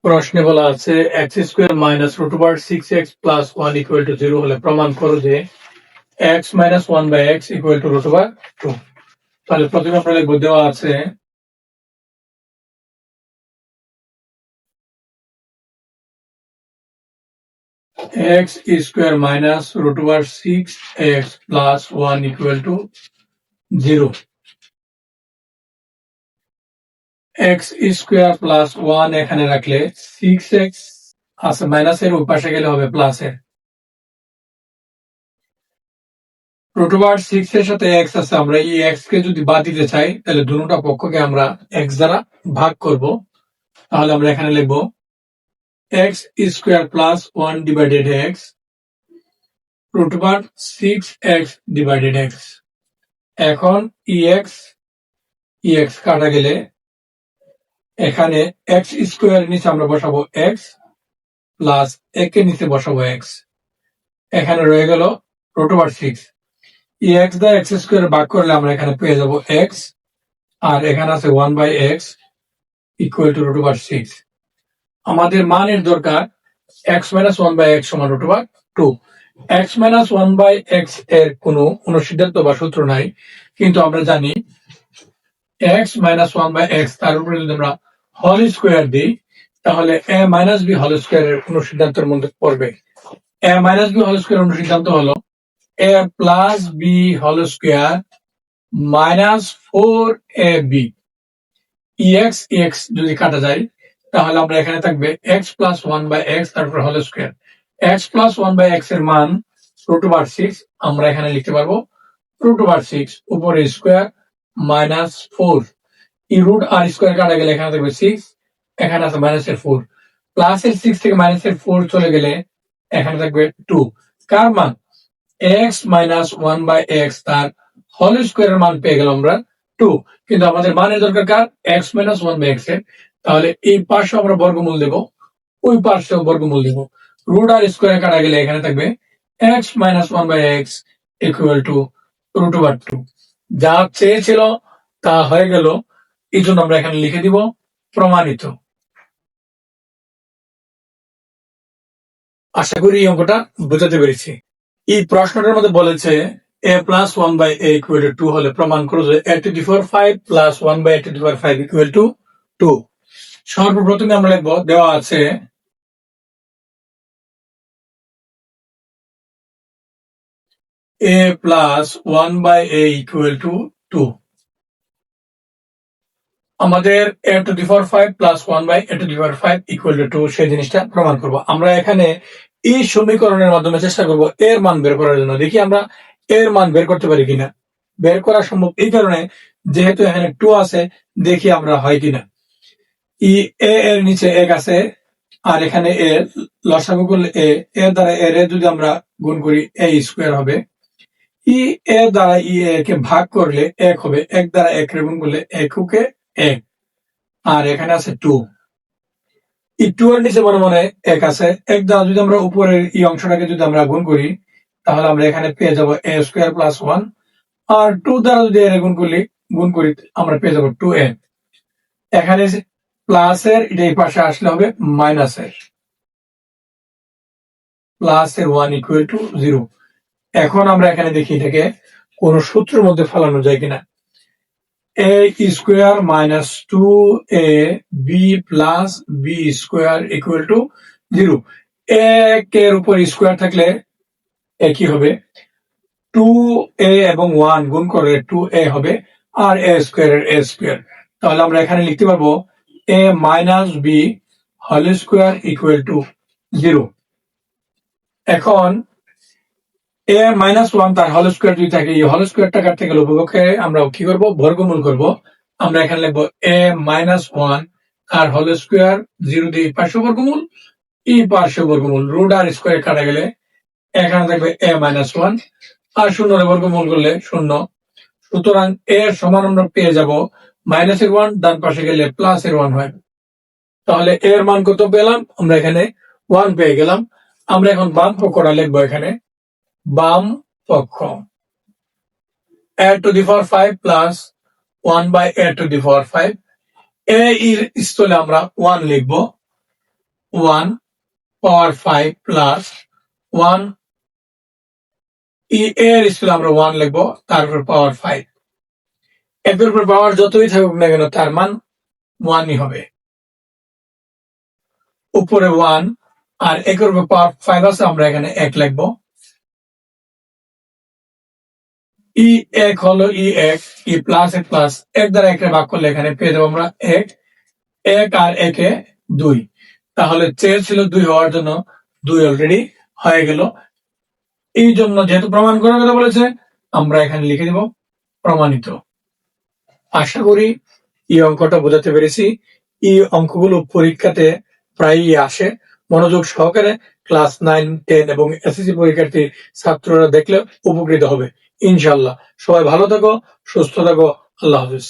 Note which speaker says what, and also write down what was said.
Speaker 1: প্রশ্নে বলা আছে x square minus root over 6x plus 1 equal to 0 হলে প্রমাণ করো যে x minus 1 by x equal to root over 2। তাহলে প্রথমে আমরা লিখব, দেওয়া আছে x square minus root over 6x plus 1 equal to 0। x square plus 1 এখানে রাখলে 6x আছে মাইনাসের ওই পাশে গেলে হবে প্লাসের। রুট ওভার 6 এর সাথে x আছে, আমরা এই x কে যদি বাদ দিতে চাই তাহলে দুটোটা পক্ষকে আমরা x দ্বারা ভাগ করব। তাহলে আমরা এখানে লিখব x square plus 1 divided x root over 6x divided x। এখন ex কাটা গেলে এখানে x স্কোয়ার নিচে আমরা বসাবো x প্লাস এর নিচে বসাবো x। এখানে রয়ে গেল রুট ওভার 6। ex দ্বারা x স্কোয়ার ভাগ করলে আমরা এখানে পেয়ে যাব x, আর এখানে আছে 1 by x equal to root over 6। আমাদের মানের দরকার x মাইনাস 1 বাই x সমান root over 2। x minus 1 by x এর কোনো অনুসিদ্ধান্ত বা সূত্র নাই, কিন্তু আমরা জানি x মাইনাস 1 বাই x তার উপরে যদি আমরা হোল স্কোয়ার দিই তাহলে a মাইনাস b হোল স্কোয়ারের অনুসিদ্ধান্তের মধ্যে পড়বে। a minus b whole square অনুসিদ্ধান্ত হলো a plus b whole square minus 4ab। ex যদি কাটা যায় তাহলে আমরা এখানে থাকবে x প্লাস 1 বাই x তারপর whole square. x plus 1 by x এর মান রুট ওভার 6, আমরা এখানে লিখতে পারবো রুট ওভার 6 উপরে স্কোয়ার মাইনাস 4। এই রুট আর স্কোয়ার কাটা গেলে এখানে থাকবে 6, এখানে আছে মাইনাসের 4, প্লাসের 6 থেকে মাইনাসের 4 চলে গেলে এখানে থাকবে 2। কার মান? x মাইনাস 1 বাই x তার হোল স্কোয়ারের মান পেয়ে গেলাম আমরা 2, কিন্তু আমাদের মানের দরকার কার? x মাইনাস 1 বাই x এর। তাহলে এই পাশে আমরা বর্গমূল দেব, ওই পাশেও বর্গমূল দেব। রুট আর স্কোয়ার কাটা গেলে এখানে থাকবে x minus 1 by x equal to root over 2। যা চেয়েছিল তা হয়ে গেল, এই জন্য আমরা এখানে লিখে দিব প্রমাণিত। আশা করি এই অঙ্কটা বোঝাতে পেরেছি। এই প্রশ্নটার মধ্যে বলেছে a plus 1 by a equal to 2 হলে প্রমাণ করো যে a to the power 5 plus 1 by a to the power 5 equal to 2। সর্বপ্রথমে আমরা লিখব, দেওয়া আছে a plus 1 by a equal to 2। আমাদের a to the power 5 plus 1 by a to the power 5 equal to 2 সেই জিনিসটা প্রমাণ করব। আমরা এখানে এই সমীকরণের মাধ্যমে চেষ্টা করব এর মান বের করার জন্য। দেখি আমরা এর মান বের করতে পারি কিনা। বের করা সম্ভব এই কারণে যেহেতু এখানে 2 আছে, দেখি আমরা হয় কিনা। ই এ এর নিচে এক আছে, আর এখানে এ লসাগু করলে এর দ্বারা এর যদি আমরা গুণ করি a স্কোয়ার হবে। ই এ দ্বারা ই এ কে ভাগ করলে 1 হবে, 1 দ্বারা 1 রে গুণ করলে 1 1, আর এখানে আছে 2। এই 2 এর নিচে মনে মনে 1 আছে, 1 দ্বারা যদি আমরা উপরের এই অংশটাকে যদি আমরা গুণ করি তাহলে আমরা এখানে পেয়ে যাব a স্কোয়ার প্লাস 1, আর 2 দ্বারা যদি এর গুণ করি আমরা পেয়ে যাব 2a। এখানে প্লাসের এটা এই পাশে আসলে হবে মাইনাসের, প্লাসের 1 ইকুয়াল টু 0। এখন আমরা এখানে দেখি এটাকে কোন সূত্রের মধ্যে ফেলানো যায় কিনা। a square minus 2ab plus b square equal to 0। এর উপর স্কোয়ার থাকলে একই হবে, 2a এবং 1 গুণ করে 2a হবে, আর a স্কোয়ারের a স্কোয়ার। তাহলে আমরা এখানে লিখতে পারবো a minus b whole square equal to 0। এখন a মাইনাস 1 তার হোল স্কোয়ার যদি থাকে, এই হোল স্কোয়ারটা কাটতে গেলে উপপক্ষে আমরা কি করব? বর্গমূল করব। আমরা এখানে লিখবো a মাইনাস 1 তার হোল স্কোয়ার 0 দিয়ে পার্শ্ব বর্গমূল, এই পার্শ্ব বর্গমূল। রুট আর স্কোয়ার কাটা গেলে এখানে থাকবে a মাইনাস 1, আর 0 এর বর্গমূল করলে 0। সুতরাং এর সমান আমরা পেয়ে যাব মাইনাসের 1, ডান পাশে গেলে প্লাসের 1 হয়। তাহলে এর মান কত পেলাম? আমরা এখানে 1 পেয়ে গেলাম। আমরা এখন বাম পক্ষটা লিখবো, এখানে বাম পক্ষ a to the power 5 plus 1 by a to the power 5। a এর স্থলে আমরা 1 লিখবো, 1 পাওয়ার 5 প্লাস 1 এর স্কুলে আমরা 1 লিখবো, তারপর পাওয়ার 5। একের উপর পাওয়ার যতই থাকুক না কেন তার মান 1ই হবে। উপরে 1 আর একের উপর পাওয়ার 5 আছে, আমরা এখানে 1 লিখবো। এক হলো এক, প্লাস এক প্লাস 1 দ্বারা 1 ভাগ করলে এখানে পেয়ে যাবো আমরা 1 আর 1 2। তাহলে চেয়েছিল 2 হওয়ার জন্য 2 অলরেডি হয়ে গেল। এই জন্য যেহেতু প্রমাণ করার কথা বলেছে, আমরা এখানে লিখে দেব প্রমাণিত। আশা করি এই অঙ্কটা বোঝাতে পেরেছি। এই অঙ্কগুলো পরীক্ষাতে প্রায়ই আসে। মনোযোগ সহকারে ক্লাস 9, 10 এবং এসএসসি পরীক্ষার্থী ছাত্ররা দেখলে উপকৃত হবে ইনশাআল্লাহ। সবাই ভালো থাকো, সুস্থ থাকো। আল্লাহ হাফেজ।